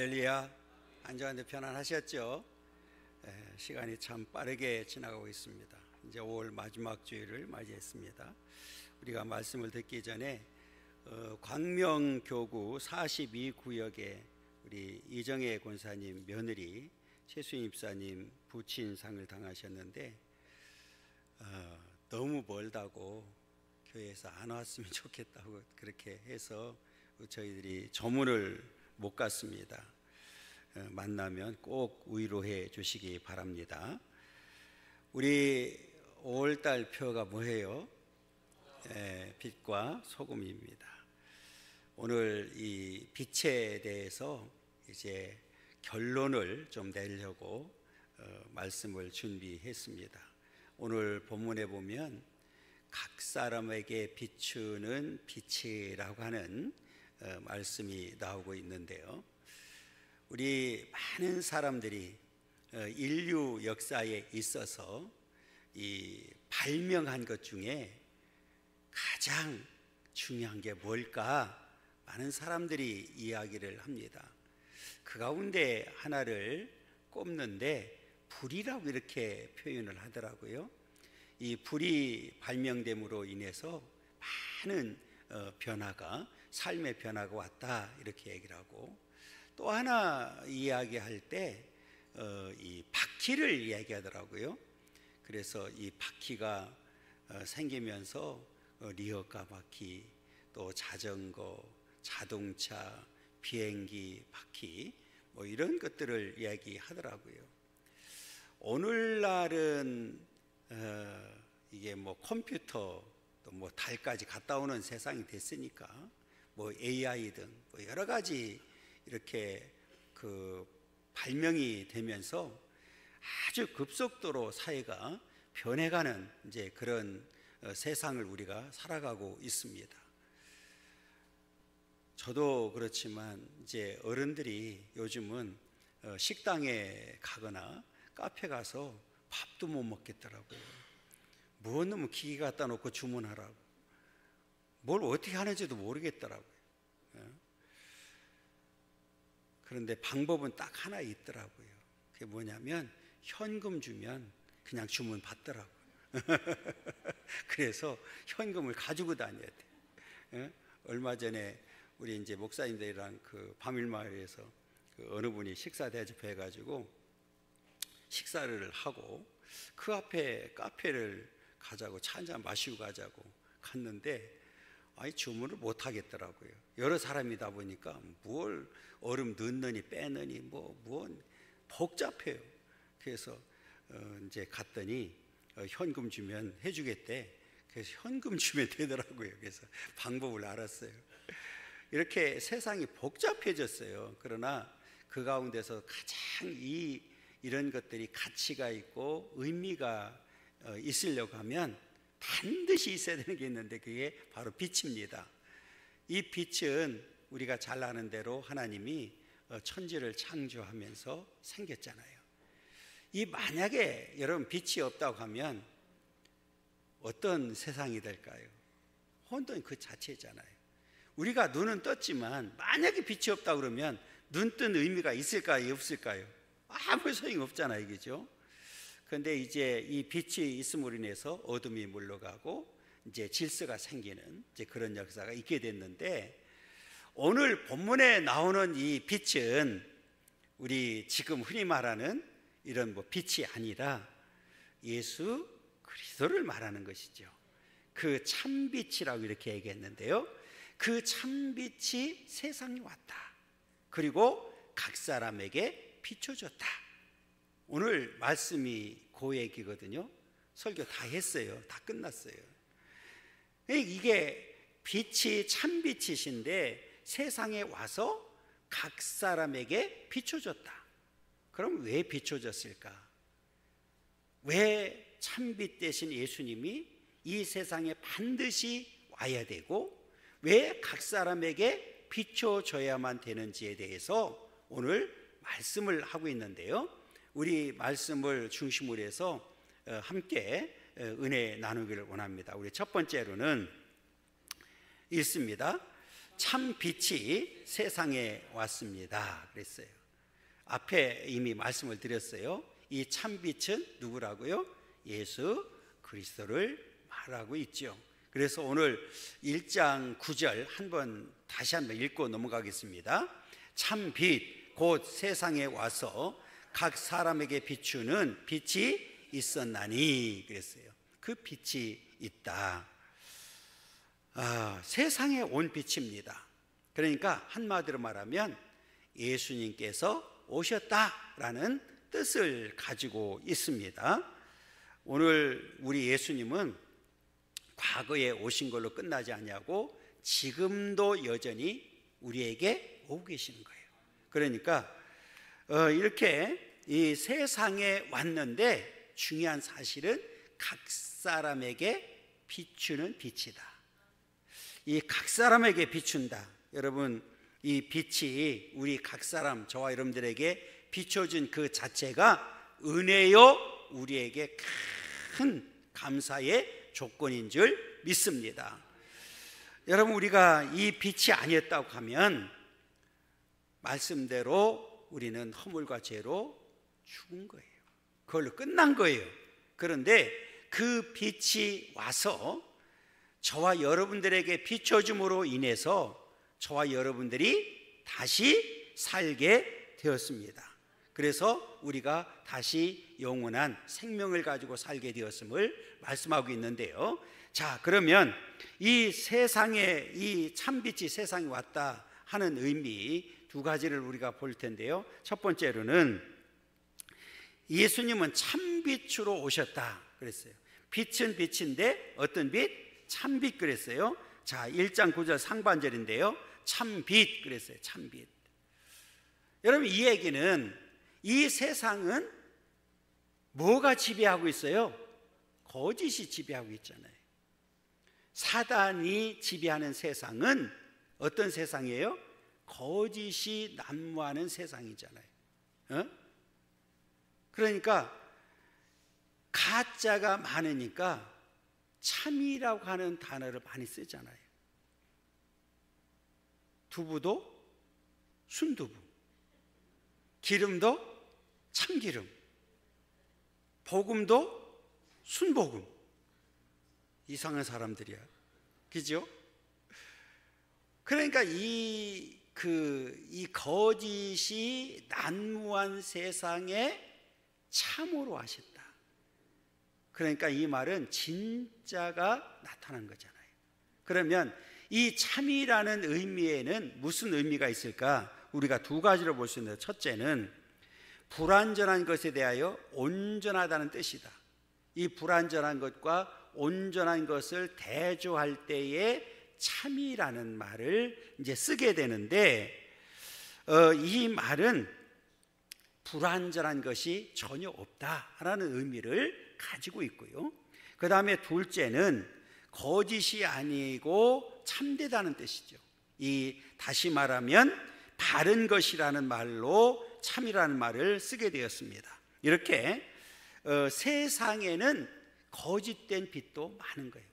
할렐루야. 안전한데 편안하셨죠? 시간이 참 빠르게 지나가고 있습니다. 이제 5월 마지막 주일을 맞이했습니다. 우리가 말씀을 듣기 전에 광명교구 42구역에 우리 이정혜 권사님 며느리 최수인 입사님 부친상을 당하셨는데 너무 멀다고 교회에서 안 왔으면 좋겠다고 그렇게 해서 저희들이 조문을 못 갔습니다. 만나면 꼭 위로해 주시기 바랍니다. 우리 5월달 표가 뭐예요? 빛과 소금입니다. 오늘 이 빛에 대해서 이제 결론을 좀 내려고 말씀을 준비했습니다. 오늘 본문에 보면 각 사람에게 비추는 빛이라고 하는 말씀이 나오고 있는데요. 우리 많은 사람들이 인류 역사에 있어서 이 발명한 것 중에 가장 중요한 게 뭘까? 많은 사람들이 이야기를 합니다. 그 가운데 하나를 꼽는데 불이라고 이렇게 표현을 하더라고요. 이 불이 발명됨으로 인해서 많은 변화가, 삶의 변화가 왔다 이렇게 얘기를 하고, 또 하나 이야기할 때 이 바퀴를 이야기하더라고요. 그래서 이 바퀴가 생기면서 리어카 바퀴, 또 자전거, 자동차, 비행기 바퀴 뭐 이런 것들을 이야기하더라고요. 오늘날은 이게 뭐 컴퓨터 또 뭐 달까지 갔다 오는 세상이 됐으니까 뭐 AI 등 뭐 여러 가지 이렇게 그 발명이 되면서 아주 급속도로 사회가 변해가는 이제 그런 세상을 우리가 살아가고 있습니다. 저도 그렇지만 이제 어른들이 요즘은 식당에 가거나 카페 가서 밥도 못 먹겠더라고요. 무엇 놈은 기계 갖다 놓고 주문하라고, 뭘 어떻게 하는지도 모르겠더라고요. 그런데 방법은 딱 하나 있더라고요. 그게 뭐냐면 현금 주면 그냥 주문 받더라고요. 그래서 현금을 가지고 다녀야 돼. 얼마 전에 우리 이제 목사님들이랑 그 밤일마을에서 그 어느 분이 식사 대접해가지고 식사를 하고 그 앞에 카페를 가자고, 차 한잔 마시고 가자고 갔는데 아니 주문을 못 하겠더라고요. 여러 사람이다 보니까 뭘 얼음 넣느니 빼느니 뭔 복잡해요. 그래서 이제 갔더니 현금 주면 해주겠대. 그래서 현금 주면 되더라고요. 그래서 방법을 알았어요. 이렇게 세상이 복잡해졌어요. 그러나 그 가운데서 가장 이런 것들이 가치가 있고 의미가 있으려고 하면 반드시 있어야 되는 게 있는데 그게 바로 빛입니다. 이 빛은 우리가 잘 아는 대로 하나님이 천지를 창조하면서 생겼잖아요. 이 만약에 여러분 빛이 없다고 하면 어떤 세상이 될까요? 혼돈이 그 자체잖아요. 우리가 눈은 떴지만 만약에 빛이 없다 그러면 눈 뜬 의미가 있을까요? 없을까요? 아무 소용이 없잖아요. 그죠? 그런데 이제 이 빛이 있음으로 인해서 어둠이 물러가고 이제 질서가 생기는 이제 그런 역사가 있게 됐는데, 오늘 본문에 나오는 이 빛은 우리 지금 흔히 말하는 이런 뭐 빛이 아니라 예수 그리스도를 말하는 것이죠. 그 참빛이라고 이렇게 얘기했는데요. 그 참빛이 세상에 왔다. 그리고 각 사람에게 비춰졌다. 오늘 말씀이 그 얘기거든요. 설교 다 했어요. 다 끝났어요. 이게 빛이 참빛이신데 세상에 와서 각 사람에게 비춰졌다. 그럼 왜 비춰졌을까? 왜 참빛 대신 예수님이 이 세상에 반드시 와야 되고 왜 각 사람에게 비춰져야만 되는지에 대해서 오늘 말씀을 하고 있는데요. 우리 말씀을 중심으로 해서 함께 은혜 나누기를 원합니다. 우리 첫 번째로는 있습니다. 참 빛이 세상에 왔습니다 그랬어요. 앞에 이미 말씀을 드렸어요. 이 참 빛은 누구라고요? 예수 그리스도를 말하고 있죠. 그래서 오늘 1장 9절 다시 한번 읽고 넘어가겠습니다. 참 빛 곧 세상에 와서 각 사람에게 비추는 빛이 있었나니 그랬어요. 그 빛이 있다. 세상에 온 빛입니다. 그러니까 한마디로 말하면 예수님께서 오셨다라는 뜻을 가지고 있습니다. 오늘 우리 예수님은 과거에 오신 걸로 끝나지 않냐고 지금도 여전히 우리에게 오고 계시는 거예요. 그러니까 이렇게 이 세상에 왔는데 중요한 사실은 각 사람에게 비추는 빛이다. 이 각 사람에게 비춘다. 여러분, 이 빛이 우리 각 사람, 저와 여러분들에게 비춰준 그 자체가 은혜요 우리에게 큰 감사의 조건인 줄 믿습니다. 여러분, 우리가 이 빛이 아니었다고 하면 말씀대로 우리는 허물과 죄로 죽은 거예요. 그걸로 끝난 거예요. 그런데 그 빛이 와서 저와 여러분들에게 비춰줌으로 인해서 저와 여러분들이 다시 살게 되었습니다. 그래서 우리가 다시 영원한 생명을 가지고 살게 되었음을 말씀하고 있는데요. 자, 그러면 이 세상에 이 참빛이 세상에 왔다 하는 의미 두 가지를 우리가 볼 텐데요. 첫 번째로는 예수님은 참빛으로 오셨다 그랬어요. 빛은 빛인데 어떤 빛? 참빛 그랬어요. 자, 1장 9절 상반절인데요. 참빛 그랬어요. 참빛. 여러분, 이 얘기는 이 세상은 뭐가 지배하고 있어요? 거짓이 지배하고 있잖아요. 사단이 지배하는 세상은 어떤 세상이에요? 거짓이 난무하는 세상이잖아요. 그러니까 가짜가 많으니까 참이라고 하는 단어를 많이 쓰잖아요. 두부도 순두부, 기름도 참기름, 복음도 순복음. 이상한 사람들이야, 그죠? 그러니까 이 거짓이 난무한 세상에 참으로 하셨다. 그러니까 이 말은 진짜가 나타난 거잖아요. 그러면 이 참이라는 의미에는 무슨 의미가 있을까? 우리가 두 가지로 볼 수 있는데, 첫째는 불완전한 것에 대하여 온전하다는 뜻이다. 이 불완전한 것과 온전한 것을 대조할 때에 참이라는 말을 이제 쓰게 되는데, 이 말은 불완전한 것이 전혀 없다라는 의미를 가지고 있고요. 그 다음에 둘째는 거짓이 아니고 참되다는 뜻이죠. 다시 말하면 바른 것이라는 말로 참이라는 말을 쓰게 되었습니다. 이렇게 세상에는 거짓된 빛도 많은 거예요.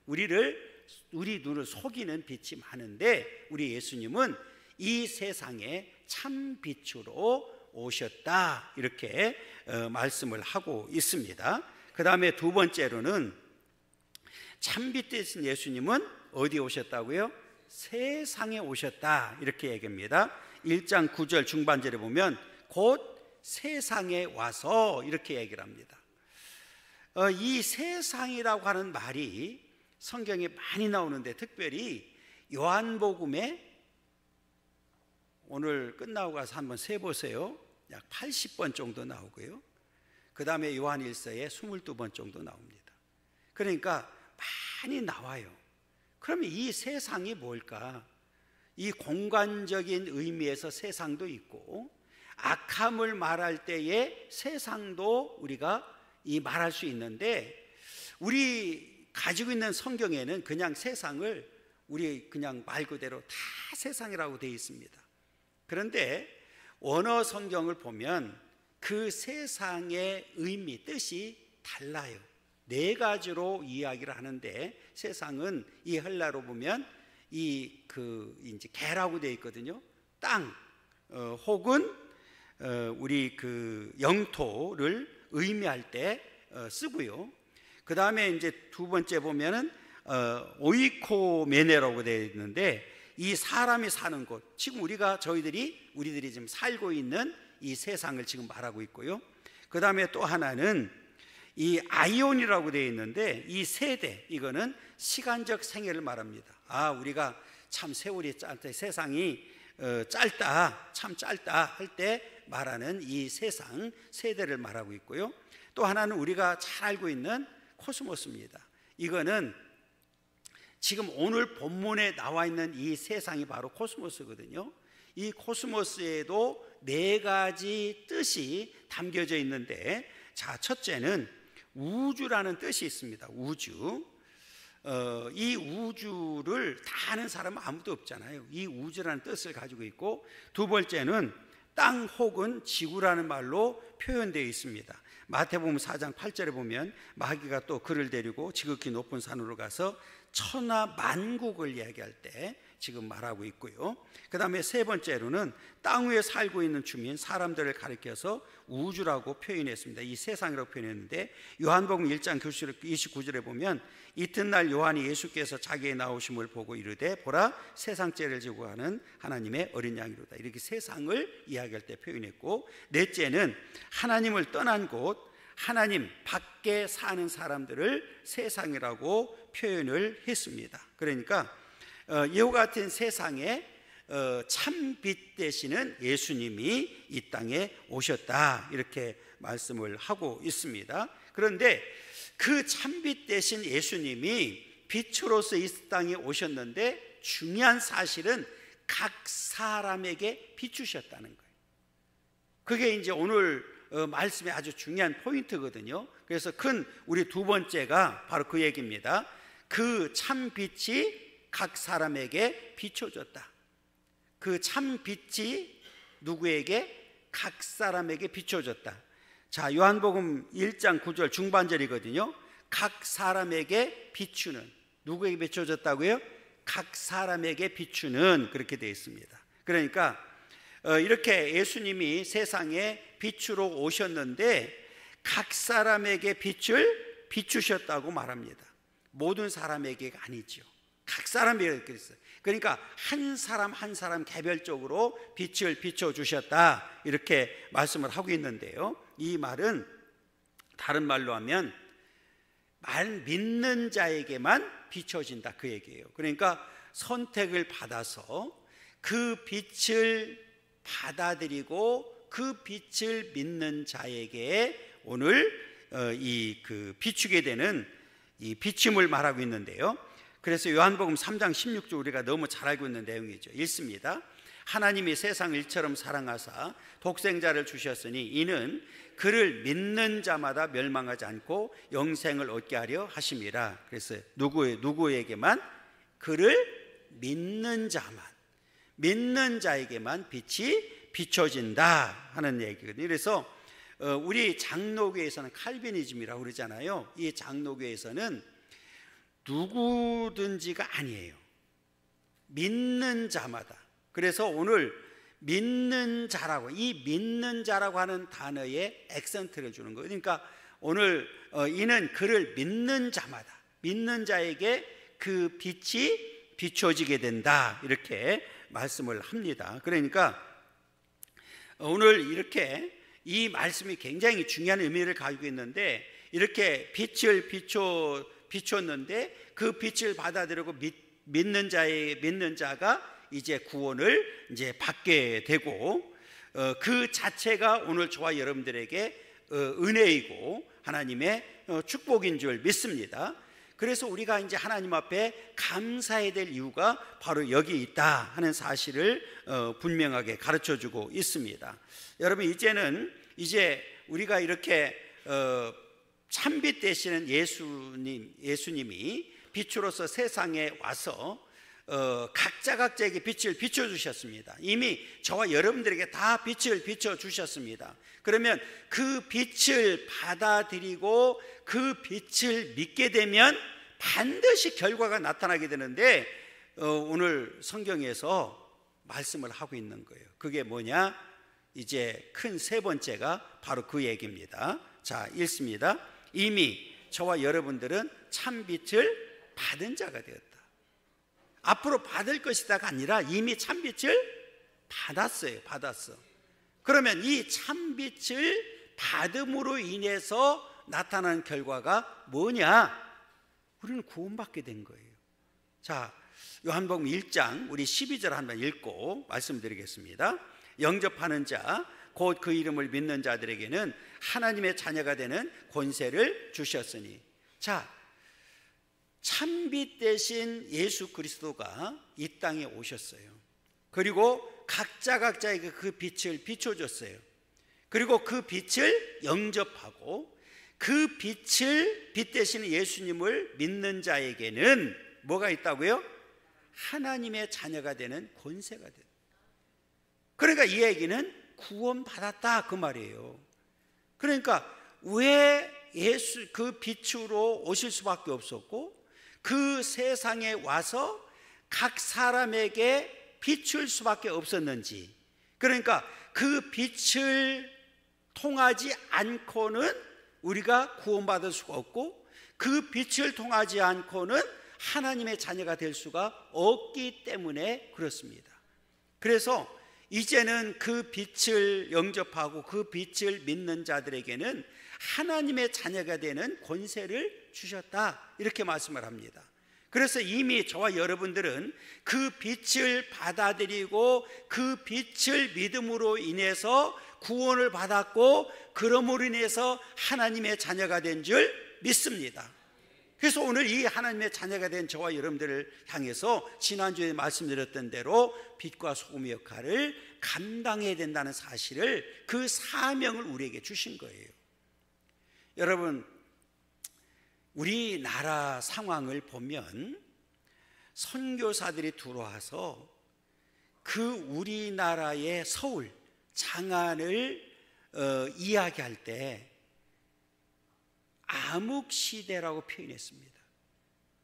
우리 눈을 속이는 빛이 많은데 우리 예수님은 이 세상에 참빛으로 오셨다, 이렇게 말씀을 하고 있습니다. 그 다음에 두 번째로는 참빛 되신 예수님은 어디에 오셨다고요? 세상에 오셨다, 이렇게 얘기합니다. 1장 9절 중반절에 보면 곧 세상에 와서 이렇게 얘기를 합니다. 이 세상이라고 하는 말이 성경에 많이 나오는데, 특별히 요한복음에 오늘 끝나고 가서 한번 세보세요. 약 80번 정도 나오고요. 그 다음에 요한일서에 22번 정도 나옵니다. 그러니까 많이 나와요. 그러면 이 세상이 뭘까? 이 공간적인 의미에서 세상도 있고, 악함을 말할 때에 세상도 우리가 말할 수 있는데, 우리 가지고 있는 성경에는 그냥 세상을 우리 그냥 말 그대로 다 세상이라고 되어 있습니다. 그런데 원어 성경을 보면 그 세상의 의미, 뜻이 달라요. 네 가지로 이야기를 하는데, 세상은 이 헬라로 보면 이제 개라고 되어 있거든요. 땅 혹은 우리 그 영토를 의미할 때 쓰고요. 그 다음에 이제 두 번째 보면은 오이코메네라고 되어 있는데, 이 사람이 사는 곳, 지금 우리들이 지금 살고 있는 이 세상을 지금 말하고 있고요. 그 다음에 또 하나는 이 아이온이라고 되어 있는데, 이 세대, 이거는 시간적 생애를 말합니다. 우리가 참 세월이 짧다, 세상이 짧다, 참 짧다 할 때 말하는 이 세상, 세대를 말하고 있고요. 또 하나는 우리가 잘 알고 있는 코스모스입니다. 이거는 지금 오늘 본문에 나와 있는 이 세상이 바로 코스모스거든요. 이 코스모스에도 4가지 뜻이 담겨져 있는데, 자, 첫째는 우주라는 뜻이 있습니다. 우주. 이 우주를 다 아는 사람은 아무도 없잖아요. 이 우주라는 뜻을 가지고 있고, 두 번째는 땅 혹은 지구라는 말로 표현되어 있습니다. 마태복음 4장 8절에 보면 마귀가 또 그를 데리고 지극히 높은 산으로 가서 천하 만국을 이야기할 때 지금 말하고 있고요. 그 다음에 세 번째로는 땅 위에 살고 있는 주민, 사람들을 가리켜서 우주라고 표현했습니다. 이 세상이라고 표현했는데, 요한복음 1장 29절에 보면 이튿날 요한이 예수께서 자기의 나오심을 보고 이르되 보라 세상 죄를 지고 가는 하나님의 어린 양이로다, 이렇게 세상을 이야기할 때 표현했고, 넷째는 하나님을 떠난 곳, 하나님 밖에 사는 사람들을 세상이라고 표현을 했습니다. 그러니까 이와 같은 세상에 참빛 되시는 예수님이 이 땅에 오셨다, 이렇게 말씀을 하고 있습니다. 그런데 그 참빛 되신 예수님이 빛으로서 이 땅에 오셨는데, 중요한 사실은 각 사람에게 비추셨다는 거예요. 그게 이제 오늘 말씀의 아주 중요한 포인트거든요. 그래서 큰 우리 두 번째가 바로 그 얘기입니다. 그 참빛이 각 사람에게 비춰졌다. 그 참빛이 누구에게? 각 사람에게 비춰졌다. 자, 요한복음 1장 9절 중반절이거든요. 각 사람에게 비추는, 누구에게 비춰졌다고요? 각 사람에게 비추는, 그렇게 되어 있습니다. 그러니까 이렇게 예수님이 세상에 빛으로 오셨는데 각 사람에게 빛을 비추셨다고 말합니다. 모든 사람에게가 아니죠. 각 사람에게 그랬어요. 그러니까 한 사람 한 사람 개별적으로 빛을 비춰주셨다, 이렇게 말씀을 하고 있는데요. 이 말은 다른 말로 하면 믿는 자에게만 비춰진다, 그 얘기예요. 그러니까 선택을 받아서 그 빛을 받아들이고 그 빛을 믿는 자에게 오늘 그 비추게 되는 이 비춤을 말하고 있는데요. 그래서 요한복음 3장 16절 우리가 너무 잘 알고 있는 내용이죠. 읽습니다. 하나님이 세상을 이처럼 사랑하사 독생자를 주셨으니 이는 그를 믿는 자마다 멸망하지 않고 영생을 얻게 하려 하심이라. 그래서 누구에게만? 그를 믿는 자만, 믿는 자에게만 빛이 비춰진다 하는 얘기거든요. 그래서 우리 장로교에서는 칼비니즘이라고 그러잖아요. 이 장로교에서는 누구든지가 아니에요. 믿는 자마다. 그래서 오늘 믿는 자라고, 이 믿는 자라고 하는 단어에 액센트를 주는 거예요. 그러니까 오늘 이는 그를 믿는 자마다, 믿는 자에게 그 빛이 비춰지게 된다, 이렇게 말씀을 합니다. 그러니까 오늘 이렇게 이 말씀이 굉장히 중요한 의미를 가지고 있는데, 이렇게 빛을 비췄는데 그 빛을 받아들이고 믿는 자가 이제 구원을 이제 받게 되고, 그 자체가 오늘 저와 여러분들에게 은혜이고 하나님의 축복인 줄 믿습니다. 그래서 우리가 이제 하나님 앞에 감사해야 될 이유가 바로 여기 있다 하는 사실을 분명하게 가르쳐주고 있습니다. 여러분, 이제 우리가 이렇게 참빛 되시는 예수님이 빛으로서 세상에 와서 각자에게 빛을 비춰주셨습니다. 이미 저와 여러분들에게 다 빛을 비춰주셨습니다. 그러면 그 빛을 받아들이고 그 빛을 믿게 되면 반드시 결과가 나타나게 되는데, 오늘 성경에서 말씀을 하고 있는 거예요. 그게 뭐냐? 이제 큰 세 번째가 바로 그 얘기입니다. 자, 읽습니다. 이미 저와 여러분들은 참빛을 받은 자가 되었다. 앞으로 받을 것이다가 아니라 이미 참빛을 받았어. 그러면 이 참빛을 받음으로 인해서 나타나는 결과가 뭐냐? 우리는 구원받게 된 거예요. 자, 요한복음 1장 우리 12절 한번 읽고 말씀드리겠습니다. 영접하는 자, 곧 그 이름을 믿는 자들에게는 하나님의 자녀가 되는 권세를 주셨으니. 자, 참빛 대신 예수 그리스도가 이 땅에 오셨어요. 그리고 각자에게 그 빛을 비춰줬어요. 그리고 그 빛을 영접하고 그 빛 대신 예수님을 믿는 자에게는 뭐가 있다고요? 하나님의 자녀가 되는 권세가 된다. 그러니까 이 얘기는 구원받았다 그 말이에요. 그러니까 왜 예수 그 빛으로 오실 수밖에 없었고 그 세상에 와서 각 사람에게 비출 수밖에 없었는지, 그러니까 그 빛을 통하지 않고는 우리가 구원받을 수가 없고 그 빛을 통하지 않고는 하나님의 자녀가 될 수가 없기 때문에 그렇습니다. 그래서 이제는 그 빛을 영접하고 그 빛을 믿는 자들에게는 하나님의 자녀가 되는 권세를 주셨다, 이렇게 말씀을 합니다. 그래서 이미 저와 여러분들은 그 빛을 받아들이고 그 빛을 믿음으로 인해서 구원을 받았고 그러므로 인해서 하나님의 자녀가 된 줄 믿습니다. 그래서 오늘 이 하나님의 자녀가 된 저와 여러분들을 향해서 지난주에 말씀드렸던 대로 빛과 소금의 역할을 감당해야 된다는 사실을, 그 사명을 우리에게 주신 거예요. 여러분, 우리나라 상황을 보면 선교사들이 들어와서 그 우리나라의 서울, 장안을 이야기할 때 암흑시대라고 표현했습니다.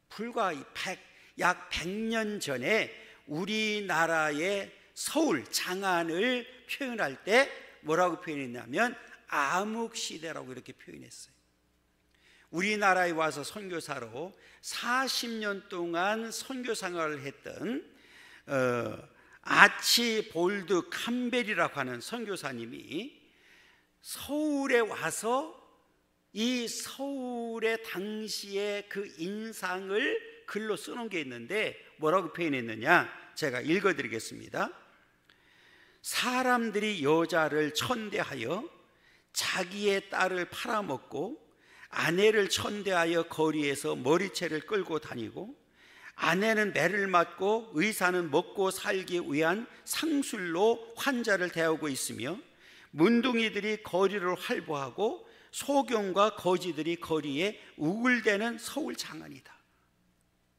불과 약 100년 전에 우리나라의 서울, 장안을 표현할 때 뭐라고 표현했냐면 암흑시대라고 이렇게 표현했어요. 우리나라에 와서 선교사로 40년 동안 선교 생활을 했던 아치볼드 캠벨이라고 하는 선교사님이 서울에 와서 이 서울의 당시의 그 인상을 글로 써놓은 게 있는데 뭐라고 표현했느냐, 제가 읽어드리겠습니다. 사람들이 여자를 천대하여 자기의 딸을 팔아먹고 아내를 천대하여 거리에서 머리채를 끌고 다니고 아내는 매를 맞고 의사는 먹고 살기 위한 상술로 환자를 대하고 있으며 문둥이들이 거리를 활보하고 소경과 거지들이 거리에 우글대는 서울 장안이다,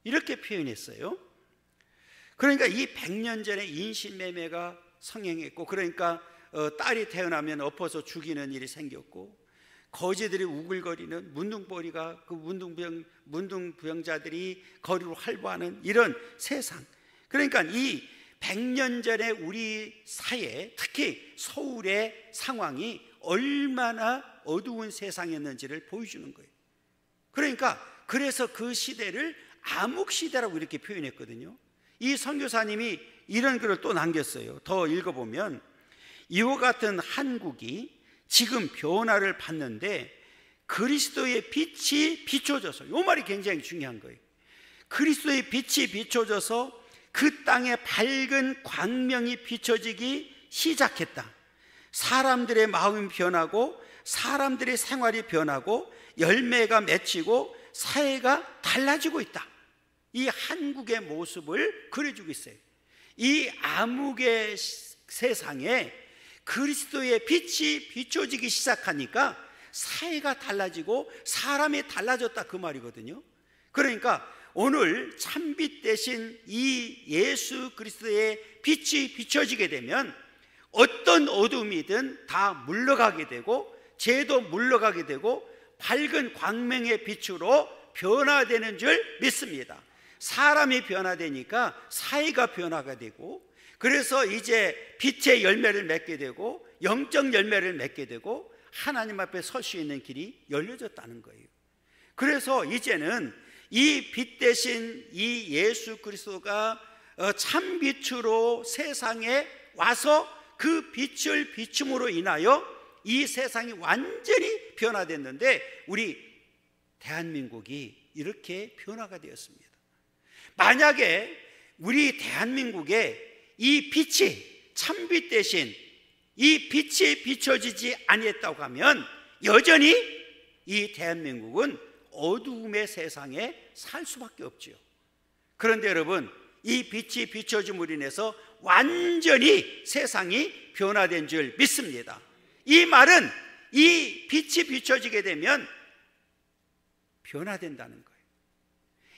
이렇게 표현했어요. 그러니까 이 100년 전에 인신매매가 성행했고, 그러니까 딸이 태어나면 엎어서 죽이는 일이 생겼고, 거지들이 우글거리는 문둥벌이가 그 문둥병자들이 거리로 활보하는 이런 세상. 그러니까 이 100년 전에 우리 사회, 특히 서울의 상황이 얼마나 어두운 세상이었는지를 보여주는 거예요. 그러니까 그래서 그 시대를 암흑시대라고 이렇게 표현했거든요. 이 선교사님이 이런 글을 또 남겼어요. 더 읽어보면 이와 같은 한국이 지금 변화를 받는데 그리스도의 빛이 비춰져서, 이 말이 굉장히 중요한 거예요. 그리스도의 빛이 비춰져서 그 땅에 밝은 광명이 비춰지기 시작했다. 사람들의 마음이 변하고 사람들의 생활이 변하고 열매가 맺히고 사회가 달라지고 있다. 이 한국의 모습을 그려주고 있어요. 이 암흑의 세상에 그리스도의 빛이 비춰지기 시작하니까 사회가 달라지고 사람이 달라졌다, 그 말이거든요. 그러니까 오늘 참빛 대신 이 예수 그리스도의 빛이 비춰지게 되면 어떤 어둠이든 다 물러가게 되고 죄도 물러가게 되고 밝은 광명의 빛으로 변화되는 줄 믿습니다. 사람이 변화되니까 사회가 변화가 되고, 그래서 이제 빛의 열매를 맺게 되고 영적 열매를 맺게 되고 하나님 앞에 설 수 있는 길이 열려졌다는 거예요. 그래서 이제는 이 빛 대신 이 예수 그리스도가 참 빛으로 세상에 와서 그 빛을 비춤으로 인하여 이 세상이 완전히 변화됐는데, 우리 대한민국이 이렇게 변화가 되었습니다. 만약에 우리 대한민국에 이 빛이 참빛 대신 이 빛이 비춰지지 아니했다고 하면 여전히 이 대한민국은 어두움의 세상에 살 수밖에 없지요. 그런데 여러분, 이 빛이 비춰짐으로 인해서 완전히 세상이 변화된 줄 믿습니다. 이 말은 이 빛이 비춰지게 되면 변화된다는 거예요.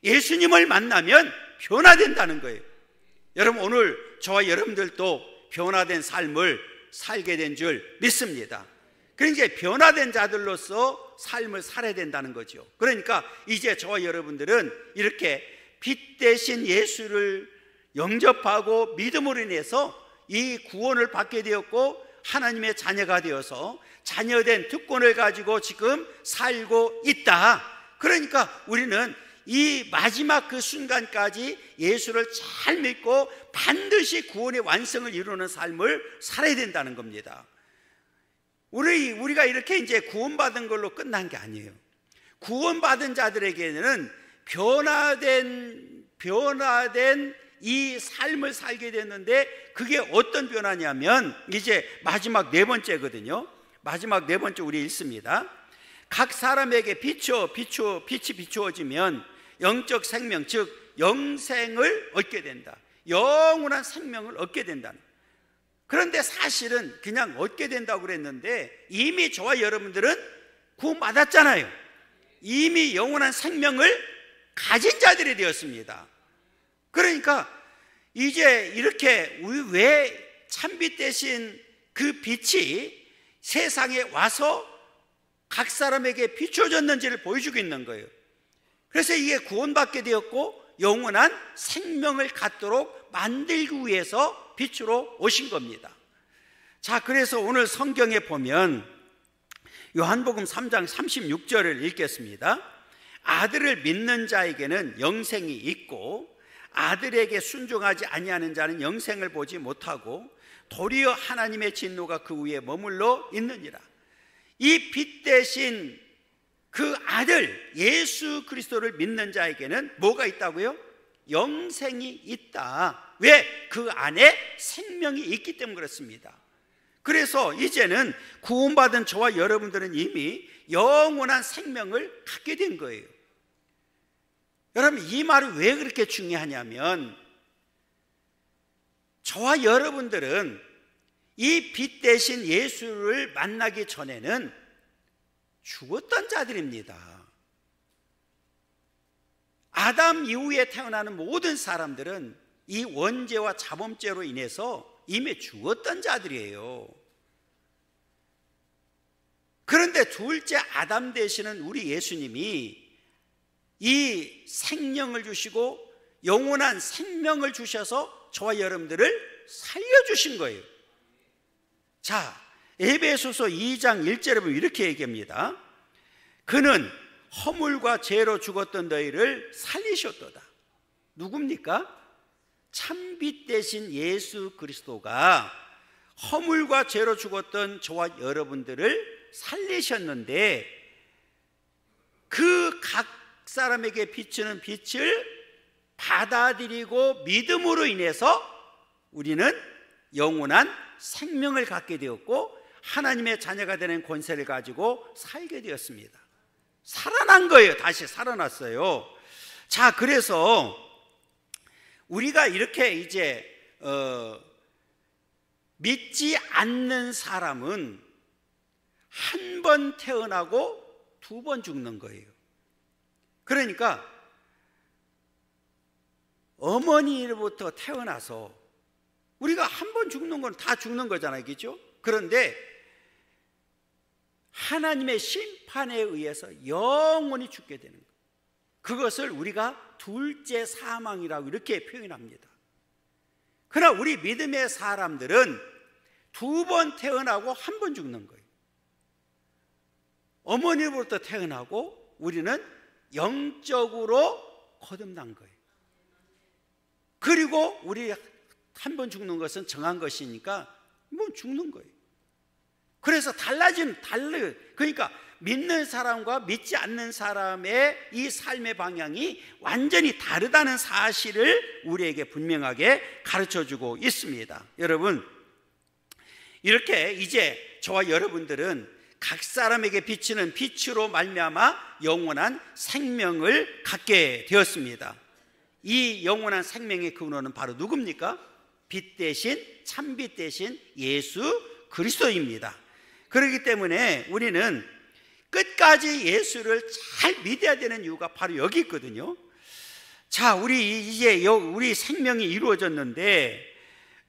예수님을 만나면 변화된다는 거예요. 여러분, 오늘 저와 여러분들도 변화된 삶을 살게 된 줄 믿습니다. 그러니까 변화된 자들로서 삶을 살아야 된다는 거죠. 그러니까 이제 저와 여러분들은 이렇게 빛 대신 예수를 영접하고 믿음으로 인해서 이 구원을 받게 되었고 하나님의 자녀가 되어서 자녀된 특권을 가지고 지금 살고 있다. 그러니까 우리는 이 마지막 그 순간까지 예수를 잘 믿고 반드시 구원의 완성을 이루는 삶을 살아야 된다는 겁니다. 우리가 이렇게 이제 구원받은 걸로 끝난 게 아니에요. 구원받은 자들에게는 변화된 이 삶을 살게 됐는데, 그게 어떤 변화냐면 이제 마지막 네 번째거든요. 마지막 네 번째 우리 읽습니다. 각 사람에게 빛이 비추어지면 영적 생명, 즉 영생을 얻게 된다. 영원한 생명을 얻게 된다. 그런데 사실은 그냥 얻게 된다고 그랬는데 이미 저와 여러분들은 구원받았잖아요. 이미 영원한 생명을 가진 자들이 되었습니다. 그러니까 이제 이렇게 왜 참빛 대신 그 빛이 세상에 와서 각 사람에게 비춰졌는지를 보여주고 있는 거예요. 그래서 이게 구원받게 되었고 영원한 생명을 갖도록 만들기 위해서 빛으로 오신 겁니다. 자, 그래서 오늘 성경에 보면 요한복음 3장 36절을 읽겠습니다. 아들을 믿는 자에게는 영생이 있고 아들에게 순종하지 아니하는 자는 영생을 보지 못하고 도리어 하나님의 진노가 그 위에 머물러 있느니라. 이 빛 대신 그 아들 예수 그리스도를 믿는 자에게는 뭐가 있다고요? 영생이 있다. 왜? 그 안에 생명이 있기 때문에 그렇습니다. 그래서 이제는 구원받은 저와 여러분들은 이미 영원한 생명을 갖게 된 거예요. 여러분, 이 말이 왜 그렇게 중요하냐면 저와 여러분들은 이 빛 대신 예수를 만나기 전에는 죽었던 자들입니다. 아담 이후에 태어나는 모든 사람들은 이 원죄와 자범죄로 인해서 이미 죽었던 자들이에요. 그런데 둘째 아담 되시는 우리 예수님이 이 생명을 주시고 영원한 생명을 주셔서 저와 여러분들을 살려주신 거예요. 자, 에베소서 2장 1절에 보면 이렇게 얘기합니다. 그는 허물과 죄로 죽었던 너희를 살리셨도다. 누굽니까? 참빛 대신 예수 그리스도가 허물과 죄로 죽었던 저와 여러분들을 살리셨는데, 그 각 사람에게 비추는 빛을 받아들이고 믿음으로 인해서 우리는 영원한 생명을 갖게 되었고 하나님의 자녀가 되는 권세를 가지고 살게 되었습니다. 살아난 거예요. 다시 살아났어요. 자, 그래서 우리가 이렇게 이제 믿지 않는 사람은 한 번 태어나고 두 번 죽는 거예요. 그러니까 어머니로부터 태어나서 우리가 한 번 죽는 건 다 죽는 거잖아요, 그렇죠? 그런데 하나님의 심판에 의해서 영원히 죽게 되는 거예요. 그것을 우리가 둘째 사망이라고 이렇게 표현합니다. 그러나 우리 믿음의 사람들은 두 번 태어나고 한 번 죽는 거예요. 어머니로부터 태어나고 우리는 영적으로 거듭난 거예요. 그리고 우리 한 번 죽는 것은 정한 것이니까 뭐 죽는 거예요. 그래서 달라요. 그러니까 믿는 사람과 믿지 않는 사람의 이 삶의 방향이 완전히 다르다는 사실을 우리에게 분명하게 가르쳐주고 있습니다. 여러분, 이렇게 이제 저와 여러분들은 각 사람에게 비치는 빛으로 말미암아 영원한 생명을 갖게 되었습니다. 이 영원한 생명의 근원은 바로 누굽니까? 빛 대신, 참빛 대신 예수 그리스도입니다. 그렇기 때문에 우리는 끝까지 예수를 잘 믿어야 되는 이유가 바로 여기 있거든요. 자, 우리 생명이 이루어졌는데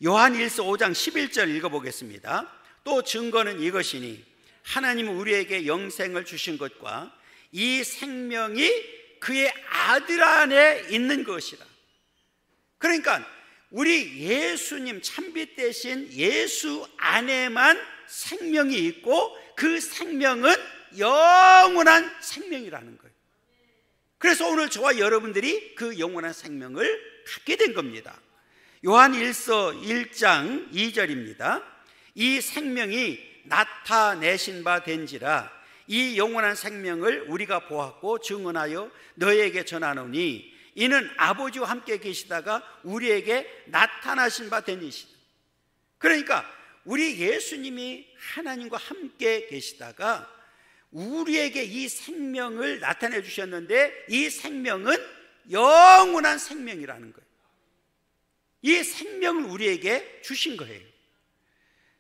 요한일서 5장 11절 읽어보겠습니다. 또 증거는 이것이니 하나님은 우리에게 영생을 주신 것과 이 생명이 그의 아들 안에 있는 것이라. 그러니까 우리 예수님 참빛 대신 예수 안에만 생명이 있고 그 생명은 영원한 생명이라는 거예요. 그래서 오늘 저와 여러분들이 그 영원한 생명을 갖게 된 겁니다. 요한일서 1장 2절입니다. 이 생명이 나타내신 바 된지라 이 영원한 생명을 우리가 보았고 증언하여 너희에게 전하노니 이는 아버지와 함께 계시다가 우리에게 나타나신 바 되니시다. 그러니까 우리 예수님이 하나님과 함께 계시다가 우리에게 이 생명을 나타내 주셨는데 이 생명은 영원한 생명이라는 거예요. 이 생명을 우리에게 주신 거예요.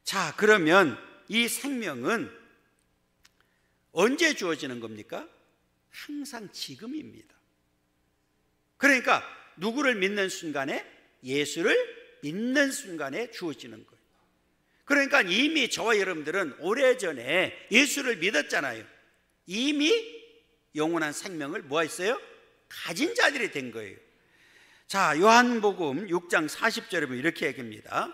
자, 그러면 이 생명은 언제 주어지는 겁니까? 항상 지금입니다. 그러니까 누구를 믿는 순간에? 예수를 믿는 순간에 주어지는 거예요. 그러니까 이미 저와 여러분들은 오래전에 예수를 믿었잖아요. 이미 영원한 생명을 뭐 했어요? 가진 자들이 된 거예요. 자, 요한복음 6장 40절에 보면 이렇게 얘기합니다.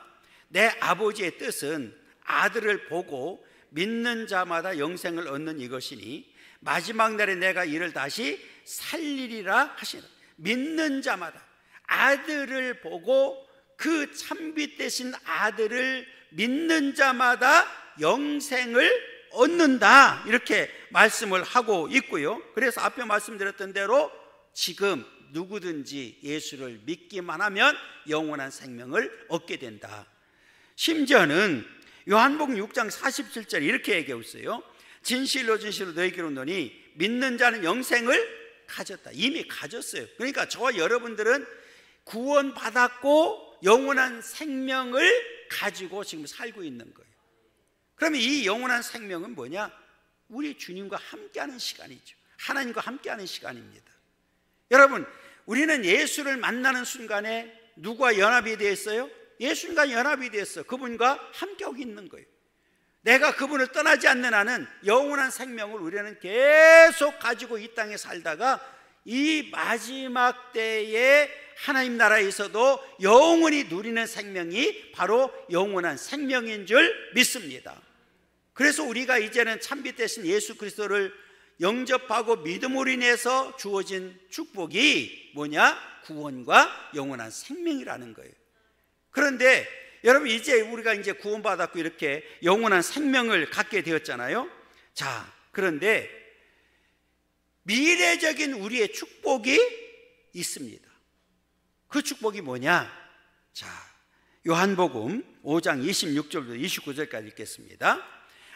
내 아버지의 뜻은 아들을 보고 믿는 자마다 영생을 얻는 이것이니 마지막 날에 내가 이를 다시 살리리라 하시라. 믿는 자마다 아들을 보고 그 참빛 되신 아들을 믿는 자마다 영생을 얻는다, 이렇게 말씀을 하고 있고요. 그래서 앞에 말씀드렸던 대로 지금 누구든지 예수를 믿기만 하면 영원한 생명을 얻게 된다. 심지어는 요한복음 6장 47절 이렇게 얘기하고 있어요. 진실로 진실로 너희에게 이르노니 믿는 자는 영생을 가졌다. 이미 가졌어요. 그러니까 저와 여러분들은 구원받았고 영원한 생명을 가지고 지금 살고 있는 거예요. 그러면 이 영원한 생명은 뭐냐? 우리 주님과 함께하는 시간이죠. 하나님과 함께하는 시간입니다. 여러분, 우리는 예수를 만나는 순간에 누구와 연합이 되어 있어요? 예수님과 연합이 되었어. 그분과 함께하고 있는 거예요. 내가 그분을 떠나지 않는 한은 영원한 생명을 우리는 계속 가지고 이 땅에 살다가 이 마지막 때에 하나님 나라에서도 영원히 누리는 생명이 바로 영원한 생명인 줄 믿습니다. 그래서 우리가 이제는 참빛 대신 예수 그리스도를 영접하고 믿음으로 인해서 주어진 축복이 뭐냐? 구원과 영원한 생명이라는 거예요. 그런데 여러분, 이제 우리가 이제 구원받았고 이렇게 영원한 생명을 갖게 되었잖아요. 자, 그런데 미래적인 우리의 축복이 있습니다. 그 축복이 뭐냐? 자, 요한복음 5장 26절부터 29절까지 읽겠습니다.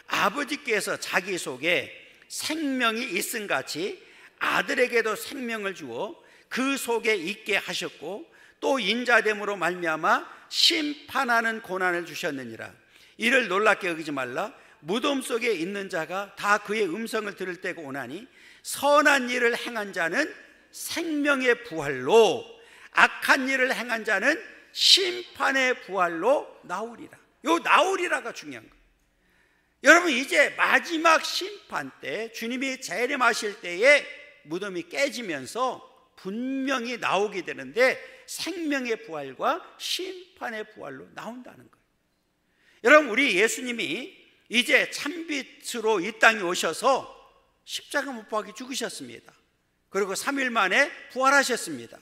아버지께서 자기 속에 생명이 있음 같이 아들에게도 생명을 주어 그 속에 있게 하셨고 또 인자됨으로 말미암아 심판하는 고난을 주셨느니라. 이를 놀랍게 여기지 말라. 무덤 속에 있는 자가 다 그의 음성을 들을 때가 오나니 선한 일을 행한 자는 생명의 부활로 악한 일을 행한 자는 심판의 부활로 나오리라. 요 나오리라가 중요한 거예요. 여러분, 이제 마지막 심판 때 주님이 재림하실 때에 무덤이 깨지면서 분명히 나오게 되는데 생명의 부활과 심판의 부활로 나온다는 거예요. 여러분, 우리 예수님이 이제 참빛으로 이 땅에 오셔서 십자가 못 박혀 죽으셨습니다. 그리고 3일 만에 부활하셨습니다.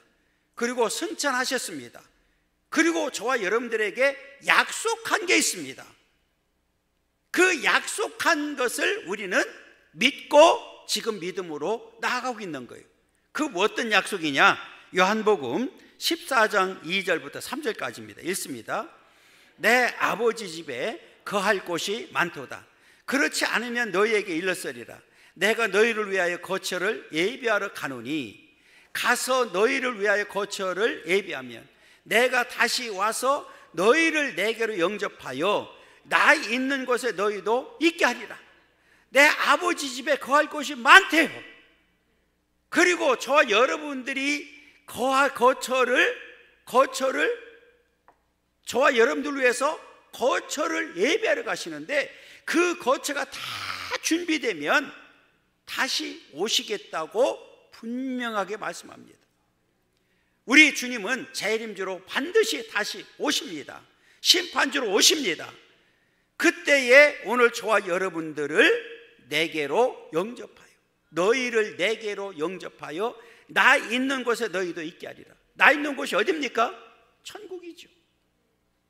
그리고 승천하셨습니다. 그리고 저와 여러분들에게 약속한 게 있습니다. 그 약속한 것을 우리는 믿고 지금 믿음으로 나아가고 있는 거예요. 그 어떤 약속이냐? 요한복음 14장 2절부터 3절까지입니다. 읽습니다. 내 아버지 집에 거할 곳이 많도다. 그렇지 않으면 너희에게 일렀으리라. 내가 너희를 위하여 거처를 예비하러 가노니 가서 너희를 위하여 거처를 예비하면 내가 다시 와서 너희를 내게로 영접하여 나 있는 곳에 너희도 있게 하리라. 내 아버지 집에 거할 곳이 많대요. 그리고 저와 여러분들이 거할 거처를 저와 여러분들 위해서 거처를 예배하러 가시는데 그 거처가 다 준비되면 다시 오시겠다고 분명하게 말씀합니다. 우리 주님은 재림주로 반드시 다시 오십니다. 심판주로 오십니다. 그때에 오늘 저와 여러분들을 내게로 영접하여 너희를 내게로 영접하여 나 있는 곳에 너희도 있게 하리라. 나 있는 곳이 어디입니까? 천국이죠.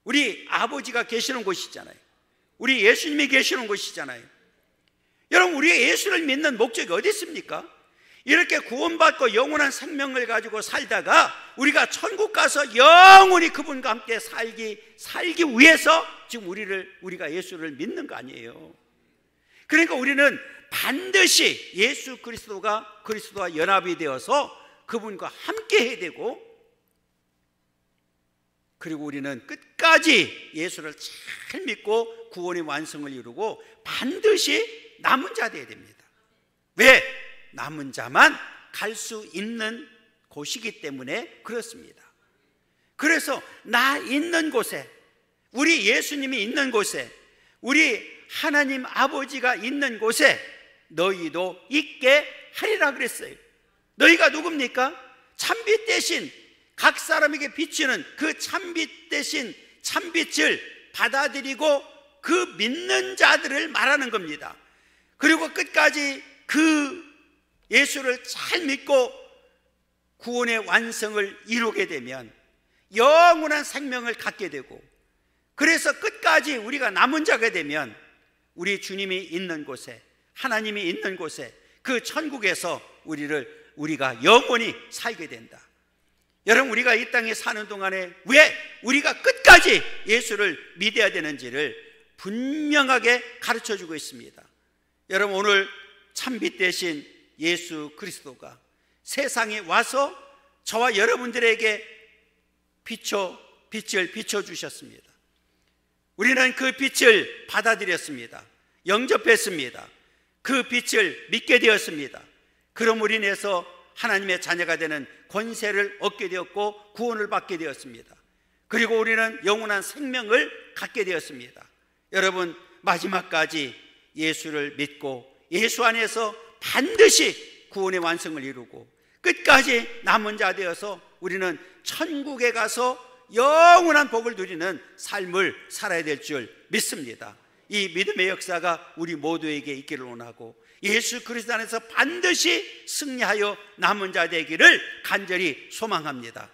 우리 아버지가 계시는 곳이잖아요. 우리 예수님이 계시는 곳이잖아요. 여러분, 우리가 예수를 믿는 목적이 어디 있습니까? 이렇게 구원받고 영원한 생명을 가지고 살다가 우리가 천국 가서 영원히 그분과 함께 살기 위해서 지금 우리가 예수를 믿는 거 아니에요. 그러니까 우리는 반드시 예수 그리스도와 연합이 되어서 그분과 함께 해야 되고, 그리고 우리는 끝까지 예수를 잘 믿고 구원의 완성을 이루고 반드시 남은 자 되어야 됩니다. 왜? 남은 자만 갈 수 있는 곳이기 때문에 그렇습니다. 그래서 나 있는 곳에, 우리 예수님이 있는 곳에, 우리 하나님 아버지가 있는 곳에 너희도 있게 하리라 그랬어요. 너희가 누굽니까? 참빛 대신 각 사람에게 비치는 그 참빛 대신 참빛을 받아들이고 그 믿는 자들을 말하는 겁니다. 그리고 끝까지 그 예수를 잘 믿고 구원의 완성을 이루게 되면 영원한 생명을 갖게 되고, 그래서 끝까지 우리가 남은 자가 되면 우리 주님이 있는 곳에, 하나님이 있는 곳에, 그 천국에서 우리가 영원히 살게 된다. 여러분, 우리가 이 땅에 사는 동안에 왜 우리가 끝까지 예수를 믿어야 되는지를 분명하게 가르쳐주고 있습니다. 여러분, 오늘 참빛 대신 예수 그리스도가 세상에 와서 저와 여러분들에게 빛을 비춰주셨습니다. 우리는 그 빛을 받아들였습니다. 영접했습니다. 그 빛을 믿게 되었습니다. 그럼으로 인해서 하나님의 자녀가 되는 권세를 얻게 되었고 구원을 받게 되었습니다. 그리고 우리는 영원한 생명을 갖게 되었습니다. 여러분, 마지막까지 예수를 믿고 예수 안에서 반드시 구원의 완성을 이루고 끝까지 남은 자 되어서 우리는 천국에 가서 영원한 복을 누리는 삶을 살아야 될 줄 믿습니다. 이 믿음의 역사가 우리 모두에게 있기를 원하고 예수 그리스도 안에서 반드시 승리하여 남은 자 되기를 간절히 소망합니다.